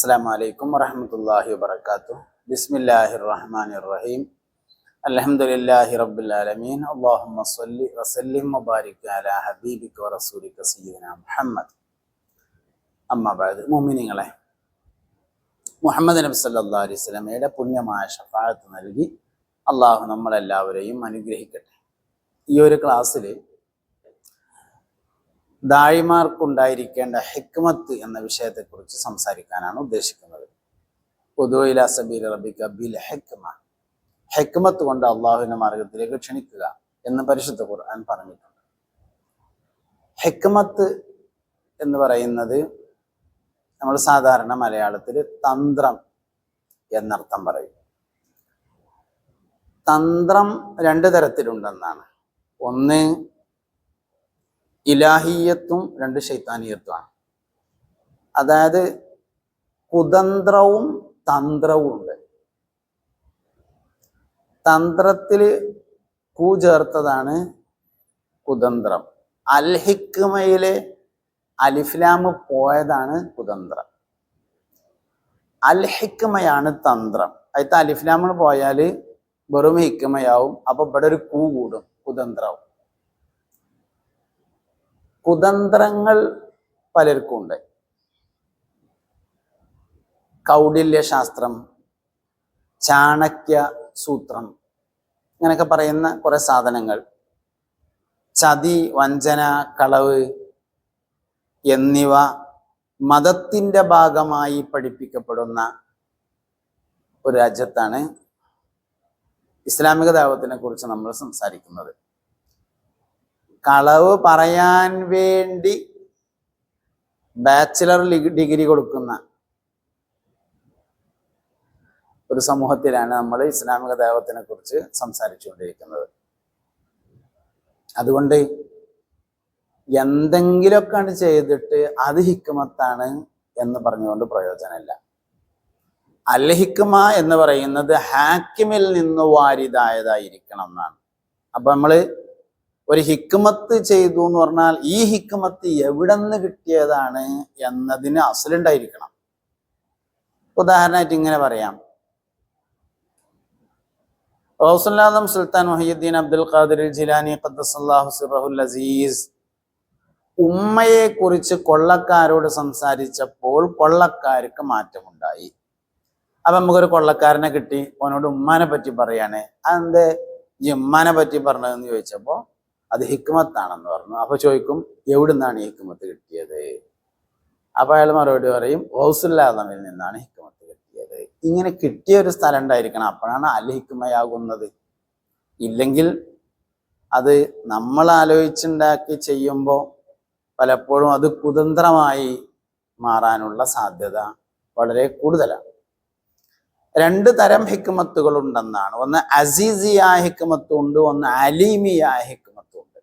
അസ്സലാമു അലൈക്കും വറഹ്മത്തുള്ളാഹി വബറകാതുഹു. ബിസ്മില്ലാഹിർ റഹ്മാനിർ റഹീം. അൽഹംദുലില്ലാഹി റബ്ബിൽ ആലമീൻ. അല്ലാഹുമ്മ സ്വല്ലി വസല്ലിം വബാരിക് അലാ ഹബീബിക വറസൂലിക സയ്യിദിനാ മുഹമ്മദ്. അമ്മാ ബഅദ്. മുഅ്മിനീങ്ങളെ, മുഹമ്മദ് നബി സല്ലല്ലാഹു അലൈഹി വസല്ലമയുടെ പുണ്യമായ ശഫാഅത്ത് നൽകി അള്ളാഹു നമ്മളെല്ലാവരെയും അനുഗ്രഹിക്കട്ടെ. ഈ ഒരു ക്ലാസ്സിൽ ദായിമാർക്കുണ്ടായിരിക്കേണ്ട ഹിക്മത്ത് എന്ന വിഷയത്തെക്കുറിച്ച് സംസാരിക്കാനാണ് ഉദ്ദേശിക്കുന്നത്. ഉദൂ ഇലാ സബീലി റബ്ബിക ബിൽ ഹിക്മ, ഹിക്മത്ത് കൊണ്ട് അള്ളാഹുവിന്റെ മാർഗത്തിലേക്ക് ക്ഷണിക്കുക എന്ന് പരിശുദ്ധ ഖുർആൻ പറഞ്ഞിട്ടുണ്ട്. ഹിക്മത്ത് എന്ന് പറയുന്നത് നമ്മൾ സാധാരണ മലയാളത്തിൽ തന്ത്രം എന്നർത്ഥം പറയും. തന്ത്രം രണ്ട് തരത്തിലുണ്ടെന്നാണ്. ഒന്ന് ഇലാഹിയത്തും രണ്ട് ശൈത്താനിയത്തുമാണ്. അതായത് കുതന്ത്രവും തന്ത്രവും ഉണ്ട്. തന്ത്രത്തിൽ കൂ ചേർത്തതാണ് കുതന്ത്രം. അൽ ഹിക്മയിലെ അലിഫ്ലാമ് പോയതാണ് കുതന്ത്രം. അൽ ഹിക്മയാണ് തന്ത്രം. അതിലത്തെ അലിഫ്ലാമിന് പോയാൽ വെറും ഹിക്മയാവും. അപ്പൊ ഇവിടെ ഒരു കൂ കൂടും, കുതന്ത്രവും. കുതന്ത്രങ്ങൾ പലർക്കും ഉണ്ട്. കൗടില്യ ശാസ്ത്രം, ചാണക്യ സൂത്രം, ഇങ്ങനെയൊക്കെ പറയുന്ന കുറെ സാധനങ്ങൾ, ചതി, വഞ്ചന, കളവ് എന്നിവ മതത്തിന്റെ ഭാഗമായി പഠിപ്പിക്കപ്പെടുന്ന ഒരു രാജ്യത്താണ് ഇസ്ലാമിക ദഅവത്തിനെ കുറിച്ച് നമ്മൾ സംസാരിക്കുന്നത്. കളവ് പറയാൻ വേണ്ടി ബാച്ചിലർ ഡിഗ്രി കൊടുക്കുന്ന ഒരു സമൂഹത്തിലാണ് നമ്മൾ ഇസ്ലാമിക ദഅവത്തിനെ കുറിച്ച് സംസാരിച്ചുകൊണ്ടിരിക്കുന്നത്. അതുകൊണ്ട് എന്തെങ്കിലുമൊക്കെ ചെയ്തിട്ട് അത് ഹിക്മത്താണ് എന്ന് പറഞ്ഞുകൊണ്ട് പ്രയോജനമില്ല. അൽ ഹിക്മ എന്ന് പറയുന്നത് ഹാക്കിമിൽ നിന്ന് വാരിദായതായിരിക്കണം എന്നാണ്. അപ്പൊ നമ്മള് ഒരു ഹിക്മത്ത് ചെയ്തു എന്ന് പറഞ്ഞാൽ ഈ ഹിക്മത്ത് എവിടെ നിന്ന് കിട്ടിയതാണ് എന്നതിന് അസലുണ്ടായിരിക്കണം. ഉദാഹരണമായിട്ട് ഇങ്ങനെ പറയാം. ഗൗസുൽ ആദം സുൽത്താൻ മുഹയ്യിദ്ദീൻ അബ്ദുൽ ഖാദിർ ജിലാനി ഖദ്ദസല്ലാഹു സിർറഹുൽ അസീസ് ഉമ്മയെ കുറിച്ച് കൊള്ളക്കാരോട് സംസാരിച്ചപ്പോൾ കൊള്ളക്കാർക്ക് മാറ്റമുണ്ടായി. അപ്പൊ നമുക്കൊരു കൊള്ളക്കാരനെ കിട്ടി, അവനോട് ഉമ്മാനെ പറ്റി പറയാണ്. അതെന്തേ ഈ ഉമ്മാനെ പറ്റി പറഞ്ഞതെന്ന് ചോദിച്ചപ്പോ അത് ഹിക്മത്താണെന്ന് പറഞ്ഞു. അപ്പൊ ചോദിക്കും, എവിടുന്നാണ് ഈ ഹിക്മത്ത് കിട്ടിയത്? അപ്പൊ അയാൾ മറുപടി പറയും, ഗൗസുൽ ആദമിൽ നിന്നാണ് ഹിക്മത്ത് കിട്ടിയത്. ഇങ്ങനെ കിട്ടിയ ഒരു സ്ഥലം ഉണ്ടായിരിക്കണം, അപ്പോഴാണ് അൽ ഹിക്മയാകുന്നത്. ഇല്ലെങ്കിൽ അത് നമ്മൾ ആലോചിച്ചുണ്ടാക്കി ചെയ്യുമ്പോൾ പലപ്പോഴും അത് കുതന്ത്രമായി മാറാനുള്ള സാധ്യത വളരെ കൂടുതലാണ്. രണ്ട് തരം ഹിക്മത്തുകൾ ഉണ്ടെന്നാണ്. ഒന്ന് അസീസിയായ ഹിക്മത്തും ഉണ്ട്, ഒന്ന് അലീമിയായ ഹിക്മത്തും ഉണ്ട്.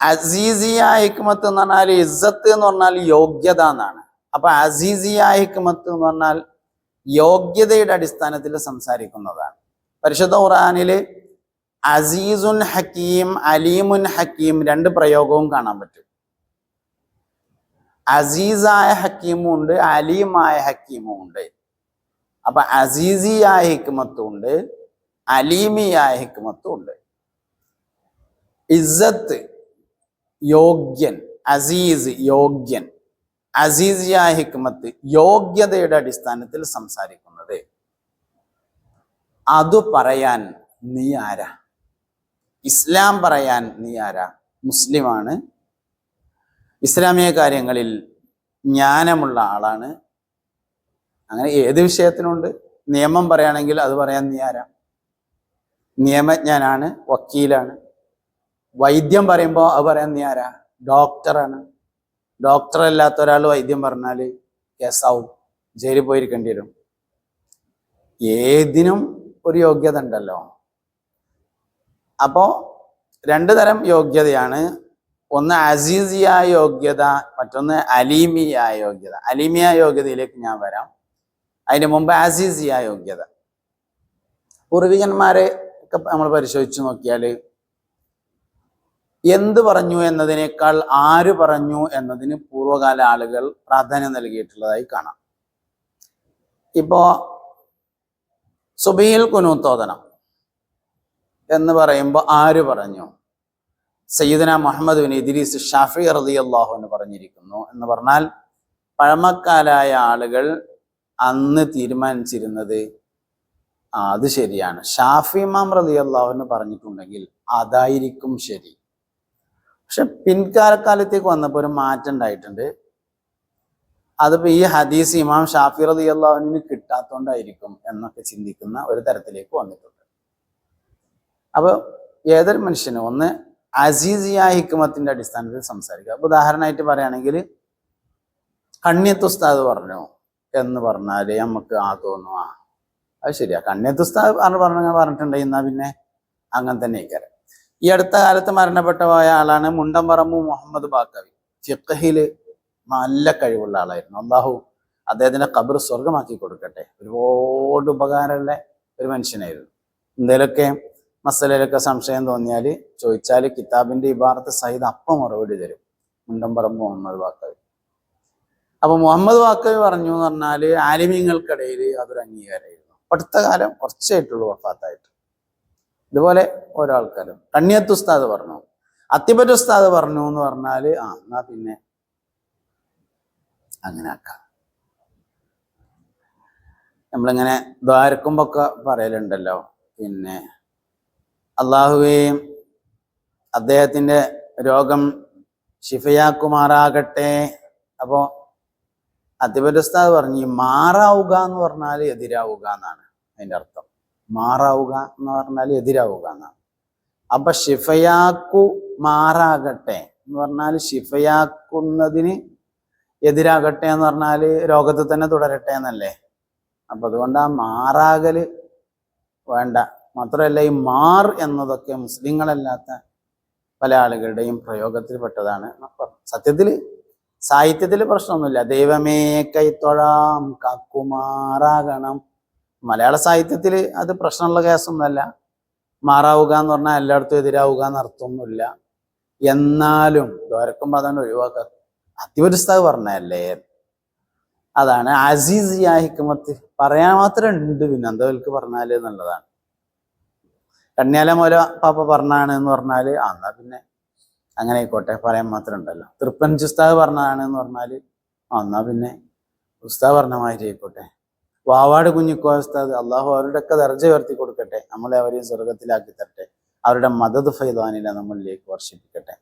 അസീസിയായ ഹിക്മത്ത് എന്ന് പറഞ്ഞാൽ ഇസ്സത്ത് എന്ന് പറഞ്ഞാൽ യോഗ്യത എന്നാണ്. അപ്പൊ അസീസിയായ ഹിക്മത്ത് എന്ന് പറഞ്ഞാൽ യോഗ്യതയുടെ അടിസ്ഥാനത്തിൽ സംസാരിക്കുന്നതാണ്. പരിശുദ്ധ ഖുർആനില് അസീസുൻ ഹക്കീം, അലീമുൻ ഹക്കീം രണ്ട് പ്രയോഗവും കാണാൻ പറ്റും. അസീസായ ഹക്കീമും ഉണ്ട്, അലീമായ ഹക്കീമും ഉണ്ട്. അപ്പൊ അസീസിയായ ഹിക്മത്തും ഉണ്ട്, അലീമിയായ ഹിക്മത്തും ഉണ്ട്. ഇസ്സത്ത് യോഗ്യൻ, അസീസ് യോഗ്യൻ. അസീസിയായ ഹിക്മത്ത് യോഗ്യതയുടെ അടിസ്ഥാനത്തിൽ സംസാരിക്കുന്നത്. അത് പറയാൻ നീ ആരാ? ഇസ്ലാം പറയാൻ നീ ആരാ? മുസ്ലിമാണ്, ഇസ്ലാമിക കാര്യങ്ങളിൽ ജ്ഞാനമുള്ള ആളാണ്. അങ്ങനെ ഏത് വിഷയത്തിനുണ്ട്. നിയമം പറയുകയാണെങ്കിൽ അത് പറയാൻ നീ ആരാ? നിയമജ്ഞനാണ്, വക്കീലാണ്. വൈദ്യം പറയുമ്പോൾ അത് പറയാൻ നീ ആരാ? ഡോക്ടറാണ്. ഡോക്ടർ അല്ലാത്ത ഒരാൾ വൈദ്യം പറഞ്ഞാൽ കേസാവും, ജയിലിൽ പോയിരിക്കേണ്ടി വരും. ഏതിനും ഒരു യോഗ്യത ഉണ്ടല്ലോ. അപ്പോ രണ്ടു തരം യോഗ്യതയാണ്. ഒന്ന് അസീസിയായ യോഗ്യത, മറ്റൊന്ന് അലീമിയായ യോഗ്യത. അലീമിയായ യോഗ്യതയിലേക്ക് ഞാൻ വരാം. അതിന് മുമ്പ് അസീസിയായ യോഗ്യത. പൂർവികന്മാരെ ഒക്കെ നമ്മൾ പരിശോധിച്ചു നോക്കിയാൽ എന്ത് പറഞ്ഞു എന്നതിനേക്കാൾ ആര് പറഞ്ഞു എന്നതിന് പൂർവ്വകാല ആളുകൾ പ്രാധാന്യം നൽകിയിട്ടുള്ളതായി കാണാം. ഇപ്പോ സുബഹിയിൽ കുനൂത്തോതണം എന്ന് പറയുമ്പോൾ ആര് പറഞ്ഞു? സയ്യിദന മുഹമ്മദ് ബിൻ ഇദ്രീസ് ഷാഫി റളിയല്ലാഹു അൻഹു പറഞ്ഞിരിക്കുന്നു എന്ന് പറഞ്ഞാൽ, പഴമക്കാരായ ആളുകൾ അന്ന് തീരുമാനിച്ചിരുന്നത് അത് ശരിയാണ്, ഷാഫി ഇമാം റളിയല്ലാഹു അൻഹു പറഞ്ഞിട്ടുണ്ടെങ്കിൽ അതായിരിക്കും ശരി. പക്ഷെ പിൻകാലത്തേക്ക് വന്നപ്പോൾ ഒരു മാറ്റം ഉണ്ടായിട്ടുണ്ട്. അതിപ്പോ ഈ ഹദീസ് ഇമാം ഷാഫി റളിയല്ലാഹു അൻഹുവിന് കിട്ടാത്തോണ്ടായിരിക്കും എന്നൊക്കെ ചിന്തിക്കുന്ന ഒരു തരത്തിലേക്ക് വന്നിട്ടുണ്ട്. അപ്പൊ ഏതൊരു മനുഷ്യനും ഒന്ന് അസീസിയ ഹിക്മത്തിന്റെ അടിസ്ഥാനത്തിൽ സംസാരിക്കുക. അപ്പൊ ഉദാഹരണമായിട്ട് പറയുകയാണെങ്കിൽ, കണ്യത്ത് ഉസ്താദ് പറഞ്ഞു എന്ന് പറഞ്ഞാല് നമുക്ക് തോന്നും അത് ശരിയാ, കണ്യത്ത് ഉസ്താദ് പറഞ്ഞിട്ടുണ്ടെങ്കിൽ എന്നാ പിന്നെ അങ്ങനെ തന്നെ ഇക്കാരം. ഈ അടുത്ത കാലത്ത് മരണപ്പെട്ട പോയ ആളാണ് മുണ്ടംപറമ്പ് മുഹമ്മദ് ബാക്കവി. ഫിഖ്ഹില് നല്ല കഴിവുള്ള ആളായിരുന്നു. അള്ളാഹു അദ്ദേഹത്തിന്റെ ഖബർ സ്വർഗമാക്കി കൊടുക്കട്ടെ. ഒരുപാട് ഉപകാരമുള്ള ഒരു മനുഷ്യനായിരുന്നു. എന്തേലൊക്കെ മസലയിലൊക്കെ സംശയം തോന്നിയാൽ ചോദിച്ചാൽ കിതാബിന്റെ ഇബാറത്ത് സഹിത അപ്പം മറുപടി തരും മുണ്ടംപറമ്പ് മുഹമ്മദ് ബാക്കവി. അപ്പൊ മുഹമ്മദ് ബാക്കവി പറഞ്ഞു എന്ന് പറഞ്ഞാല് ആലിമീങ്ങൾക്കിടയിൽ അതൊരു അംഗീകാരമായിരുന്നു. അടുത്ത കാലം കുറച്ചായിട്ടുള്ളൂ വഫാത്തായിട്ട്. ഇതുപോലെ ഓരോ ആൾക്കാരും കണ്യത്ത് ഉസ്താദ് പറഞ്ഞു, അത്തിബറ്റ് ഉസ്താദ് പറഞ്ഞു എന്ന് പറഞ്ഞാല് എന്നാ പിന്നെ അങ്ങനെ ആക്കാം. നമ്മളിങ്ങനെ ദ്വാരക്കുമ്പൊക്കെ പറയലുണ്ടല്ലോ, പിന്നെ അള്ളാഹുവേ അദ്ദേഹത്തിന്റെ രോഗം ശിഫയാക്കുമാറാകട്ടെ. അപ്പോ അത്തിബറ്റ് ഉസ്താദ് പറഞ്ഞു, മാറാവുക എന്ന് പറഞ്ഞാൽ എതിരാവുക എന്നാണ് അതിന്റെ അർത്ഥം. മാറാവുക എന്ന് പറഞ്ഞാൽ എതിരാവുക എന്നാണ്. അപ്പൊ ഷിഫയാക്കു മാറാകട്ടെ എന്ന് പറഞ്ഞാൽ ഷിഫയാക്കുന്നതിന് എതിരാകട്ടെ എന്ന് പറഞ്ഞാല് രോഗത്തിൽ തന്നെ തുടരട്ടെ എന്നല്ലേ. അപ്പൊ അതുകൊണ്ട് ആ മാറാകല് വേണ്ട. മാത്രമല്ല ഈ മാർ എന്നതൊക്കെ മുസ്ലിങ്ങളല്ലാത്ത പല ആളുകളുടെയും പ്രയോഗത്തിൽപ്പെട്ടതാണ്. സത്യത്തില് സാഹിത്യത്തിൽ പ്രശ്നമൊന്നുമില്ല. ദൈവമേ കൈത്തൊഴാം കാക്കുമാറാകണം. മലയാള സാഹിത്യത്തിൽ അത് പ്രശ്നമുള്ള കേസൊന്നുമല്ല. മാറാവുക എന്ന് പറഞ്ഞാൽ എല്ലായിടത്തും എതിരാവുക എന്ന് അർത്ഥമൊന്നുമില്ല. എന്നാലും ദ്വാരക്കുമ്പോൾ അതാണ് ഒഴിവാക്കുക. അത്തിവരുസ്താവ് പറഞ്ഞല്ലേ, അതാണ് അസീസിയ ഹിക്മത്ത്. പറയാൻ മാത്രം ഉണ്ട്, പിന്നെ എന്തവർക്ക് പറഞ്ഞാല് എന്നുള്ളതാണ്. കണ്യാല മോല പാപ്പ പറഞ്ഞാണ് എന്ന് പറഞ്ഞാല് എന്നാ പിന്നെ അങ്ങനെ ആയിക്കോട്ടെ, പറയാൻ മാത്രം ഉണ്ടല്ലോ. തൃപ്പഞ്ച് ഉസ്താദ് പറഞ്ഞതാണ് എന്ന് പറഞ്ഞാല് എന്നാ പിന്നെ ഉസ്താദ് പറഞ്ഞ മാതിരി ആയിക്കോട്ടെ. വാവാട് കുഞ്ഞിക്കോയ ഉസ്താദ്, അള്ളാഹു അവരുടെയൊക്കെ ദർജ ഉയർത്തി കൊടുക്കട്ടെ, നമ്മളെ അവരെയും സ്വർഗത്തിലാക്കി തരട്ടെ, അവരുടെ മദദ് ഫൈദാനില നമ്മളിലേക്ക് വർഷിപ്പിക്കട്ടെ.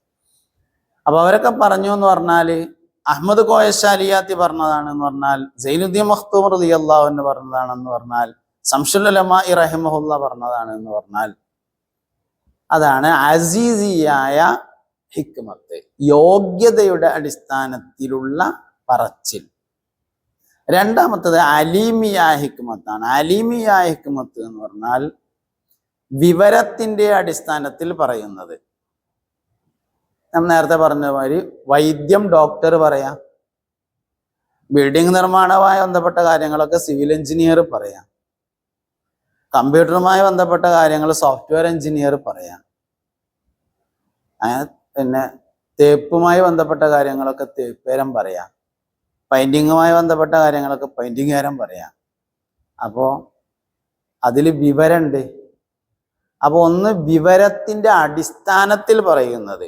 അപ്പൊ അവരൊക്കെ പറഞ്ഞു എന്ന് പറഞ്ഞാല്, അഹമ്മദ് കോയ ശാലിയാത്തി പറഞ്ഞതാണെന്ന് പറഞ്ഞാൽ, സൈനുദ്ദീൻ മഖ്തൂം റളിയല്ലാഹു അൻഹു പറഞ്ഞതാണെന്ന് പറഞ്ഞാൽ, ശംസുൽ ഉലമാ റഹിമഹുല്ല പറഞ്ഞതാണ് എന്ന് പറഞ്ഞാൽ, അതാണ് അസീസിയായ ഹിക്മത്ത്, യോഗ്യതയുടെ അടിസ്ഥാനത്തിലുള്ള പറച്ചിൽ. രണ്ടാമത്തത് അലീമിയ ഹിക്മത്താണ്. അലീമിയ ഹിക്മത്ത് എന്ന് പറഞ്ഞാൽ വിവരത്തിന്റെ അടിസ്ഥാനത്തിൽ പറയുന്നത്. നമ്മൾ നേരത്തെ പറഞ്ഞ മാതിരി വൈദ്യം ഡോക്ടർ പറയാം, ബിൽഡിംഗ് നിർമ്മാണവുമായി ബന്ധപ്പെട്ട കാര്യങ്ങളൊക്കെ സിവിൽ എഞ്ചിനീയർ പറയാം, കമ്പ്യൂട്ടറുമായി ബന്ധപ്പെട്ട കാര്യങ്ങൾ സോഫ്റ്റ്വെയർ എഞ്ചിനീയർ പറയാം, പിന്നെ തേപ്പുമായി ബന്ധപ്പെട്ട കാര്യങ്ങളൊക്കെ തേപ്പേരം പറയാം, പെയിന്റിങ്ങുമായി ബന്ധപ്പെട്ട കാര്യങ്ങളൊക്കെ പെയിന്റിങ്ങുകാരൻ പറയാം. അപ്പോൾ അതിൽ വിവരമുണ്ട്. അപ്പോൾ ഒന്ന് വിവരത്തിന്റെ അടിസ്ഥാനത്തിൽ പറയുന്നത്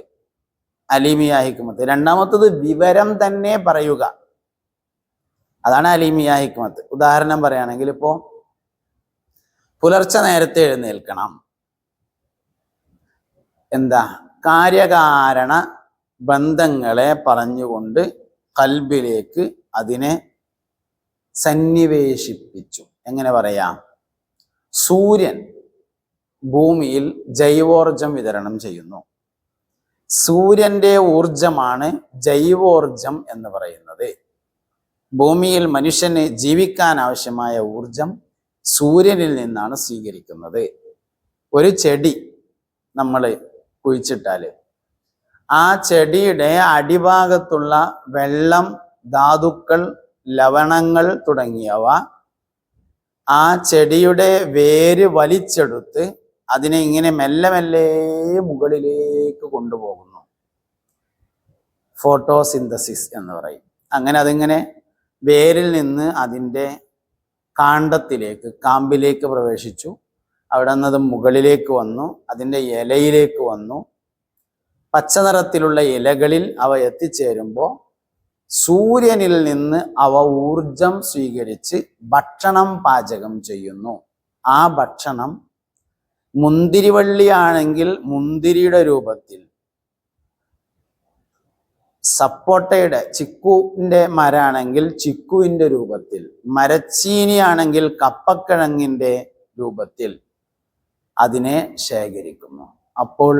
അലീമിയ ഹിക്മത്ത്. രണ്ടാമത്തത് വിവരം തന്നെ പറയുക, അതാണ് അലീമിയ ഹിക്മത്ത്. ഉദാഹരണം പറയുകയാണെങ്കിൽ, ഇപ്പോ പുലർച്ചെ നേരത്തെ എഴുന്നേൽക്കണം. എന്താ കാര്യകാരണ ബന്ധങ്ങളെ പറഞ്ഞുകൊണ്ട് കൽബിലേക്ക് അതിനെ സന്നിവേശിപ്പിച്ചു. എങ്ങനെ പറയാം? സൂര്യൻ ഭൂമിയിൽ ജൈവോർജം വിതരണം ചെയ്യുന്നു. സൂര്യന്റെ ഊർജമാണ് ജൈവോർജം എന്ന് പറയുന്നത്. ഭൂമിയിൽ മനുഷ്യന് ജീവിക്കാൻ ആവശ്യമായ ഊർജം സൂര്യനിൽ നിന്നാണ് സ്വീകരിക്കുന്നത്. ഒരു ചെടി നമ്മൾ കുഴിച്ചിട്ടാല് ആ ചെടിയുടെ അടിഭാഗത്തുള്ള വെള്ളം, ധാതുക്കൾ, ലവണങ്ങൾ തുടങ്ങിയവ ആ ചെടിയുടെ വേര് വലിച്ചെടുത്ത് അതിനെ ഇങ്ങനെ മെല്ലെ മെല്ലെ മുകളിലേക്ക് കൊണ്ടുപോകുന്നു. ഫോട്ടോസിന്തസിസ് എന്ന് പറയും. അങ്ങനെ അതിങ്ങനെ വേരിൽ നിന്ന് അതിൻ്റെ കാമ്പിലേക്ക് പ്രവേശിച്ചു. അവിടെ നിന്നത് മുകളിലേക്ക് വന്നു, അതിൻ്റെ ഇലയിലേക്ക് വന്നു. പച്ച നിറത്തിലുള്ള ഇലകളിൽ അവ എത്തിച്ചേരുമ്പോൾ സൂര്യനിൽ നിന്ന് അവ ഊർജം സ്വീകരിച്ച് ഭക്ഷണം പാചകം ചെയ്യുന്നു. ആ ഭക്ഷണം മുന്തിരിവള്ളിയാണെങ്കിൽ മുന്തിരിയുടെ രൂപത്തിൽ, സപ്പോട്ടയുടെ ചിക്കുവിൻ്റെ മരാണെങ്കിൽ ചിക്കുവിൻ്റെ രൂപത്തിൽ, മരച്ചീനിയാണെങ്കിൽ കപ്പക്കിഴങ്ങിൻ്റെ രൂപത്തിൽ അതിനെ ശേഖരിക്കുന്നു. അപ്പോൾ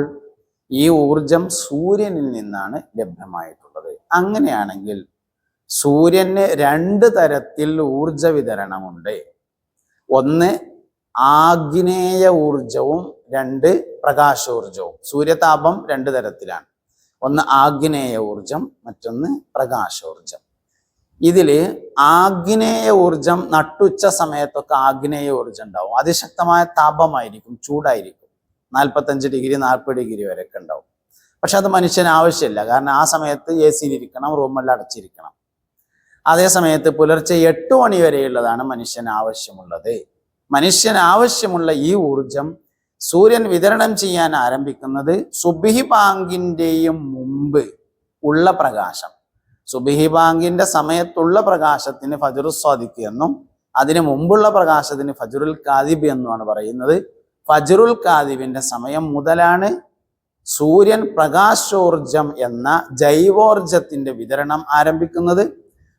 ഈ ഊർജം സൂര്യനിൽ നിന്നാണ് ലഭ്യമായിട്ടുള്ളത്. അങ്ങനെയാണെങ്കിൽ സൂര്യന് 2 തരത്തിൽ ഊർജ വിതരണമുണ്ട്. ഒന്ന് ആഗ്നേയ ഊർജവും 2 പ്രകാശോർജവും. സൂര്യതാപം 2 തരത്തിലാണ്. ഒന്ന് ആഗ്നേയ ഊർജം, മറ്റൊന്ന് പ്രകാശോർജം. ഇതിൽ ആഗ്നേയ ഊർജം നട്ടുച്ച സമയത്തൊക്കെ ആഗ്നേയ ഊർജം ഉണ്ടാവും. അതിശക്തമായ താപമായിരിക്കും, ചൂടായിരിക്കും, 45 ഡിഗ്രി 40 ഡിഗ്രി വരെയൊക്കെ ഉണ്ടാവും. പക്ഷെ അത് മനുഷ്യന് ആവശ്യമില്ല. കാരണം ആ സമയത്ത് AC-യിലിരിക്കണം, റൂമെല്ലാം അടച്ചിരിക്കണം. അതേ സമയത്ത് പുലർച്ചെ 8 മണി വരെയുള്ളതാണ് മനുഷ്യന് ആവശ്യമുള്ളത്. മനുഷ്യന് ആവശ്യമുള്ള ഈ ഊർജം സൂര്യൻ വിതരണം ചെയ്യാൻ ആരംഭിക്കുന്നത് സുബ്ഹി ബാങ്കിൻ്റെയും മുമ്പ് ഉള്ള പ്രകാശം. സുബ്ഹി ബാങ്കിന്റെ സമയത്തുള്ള പ്രകാശത്തിന് ഫജ്റുൽ സ്വാദിഖ് എന്നും അതിന് മുമ്പുള്ള പ്രകാശത്തിന് ഫജ്റുൽ കാദിബ് എന്നുമാണ് പറയുന്നത്. ഫജ്റുൽ കാദിബിന്റെ സമയം മുതലാണ് സൂര്യൻ പ്രകാശോർജം എന്ന ജൈവോർജത്തിന്റെ വിതരണം ആരംഭിക്കുന്നത്.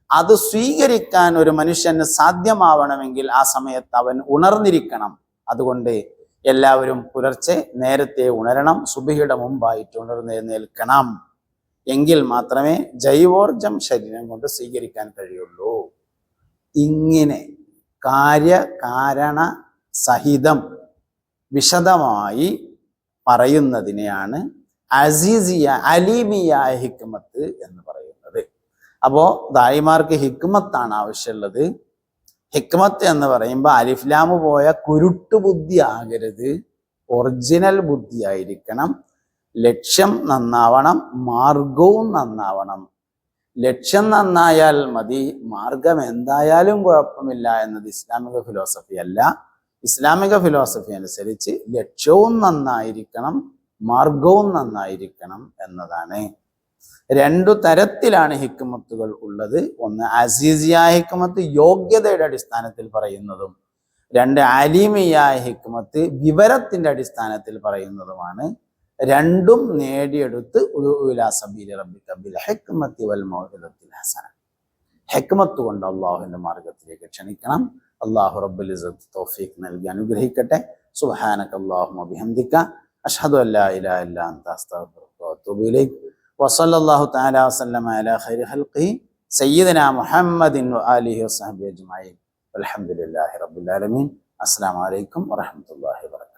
അത് സ്വീകരിക്കാൻ ഒരു മനുഷ്യന് സാധ്യമാവണമെങ്കിൽ ആ സമയത്ത് അവൻ ഉണർന്നിരിക്കണം. അതുകൊണ്ട് എല്ലാവരും പുലർച്ചെ നേരത്തെ ഉണരണം, സുബ്ഹിയുടെ മുമ്പായിട്ട് ഉണർന്നെഴുന്നേൽക്കണം. എങ്കിൽ മാത്രമേ ജൈവോർജം ശരീരം കൊണ്ട് സ്വീകരിക്കാൻ കഴിയുള്ളൂ. ഇങ്ങനെ കാര്യകാരണ സഹിതം വിശദമായി പറയുന്നതിനെയാണ് അസീസിയ അലീമിയായ ഹിക്മത്ത് എന്ന് പറയുന്നത്. അപ്പോൾ ദായിമാർക്ക് ഹിക്മത്താണ് ആവശ്യമുള്ളത്. ഹിക്മത്ത് എന്ന് പറയുമ്പോൾ അലിഫ്ലാമ് പോയ കുരുട്ടു ബുദ്ധി ആകരുത്, ഒറിജിനൽ ബുദ്ധി ആയിരിക്കണം. ലക്ഷ്യം നന്നാവണം, മാർഗവും നന്നാവണം. ലക്ഷ്യം നന്നായാൽ മതി, മാർഗം എന്തായാലും കുഴപ്പമില്ല എന്നത് ഇസ്ലാമിക ഫിലോസഫി അല്ല. ഇസ്ലാമിക ഫിലോസഫി അനുസരിച്ച് ലക്ഷ്യവും നന്നായിരിക്കണം, മാർഗവും നന്നായിരിക്കണം എന്നതാണ്. 2 തരത്തിലാണ് ഹിക്മത്തുകൾ ഉള്ളത്. ഒന്ന് അസീസിയായ ഹിക്മത്ത്, യോഗ്യതയുടെ അടിസ്ഥാനത്തിൽ പറയുന്നതും. 2 അലീമിയായ ഹിക്മത്ത്, വിവരത്തിന്റെ അടിസ്ഥാനത്തിൽ പറയുന്നതുമാണ്. രണ്ടും നേടിയെടുത്ത് ഹിക്മത്ത് കൊണ്ട് അള്ളാഹുവിന്റെ മാർഗത്തിലേക്ക് ക്ഷണിക്കണം. അള്ളാഹു റബ്ബുൽ ഇസ്സത്ത് തൗഫീഖ് നൽകി അനുഗ്രഹിക്കട്ടെ. സുബ്ഹാനക അല്ലാഹുമ്മ ബിഹംദിക അഷ്ഹദു അല്ലാ ഇലാഹ ഇല്ലാ അൻത അസ്തഗ്ഫിറുക വഅതൂബു ഇലൈക്. വസല്ലല്ലാഹു തആല വസല്ലമ അലാ ഖൈരി ഖൽഖിഹി സയ്യിദനാ മുഹമ്മദിൻ വആലിഹി വസഹ്ബിഹി അജ്മഈൻ. വൽഹംദുലില്ലാഹി റബ്ബിൽ ആലമീൻ. അസ്സലാമു അലൈക്കും വറഹ്മത്തുള്ളാഹി വബറകാതുഹു.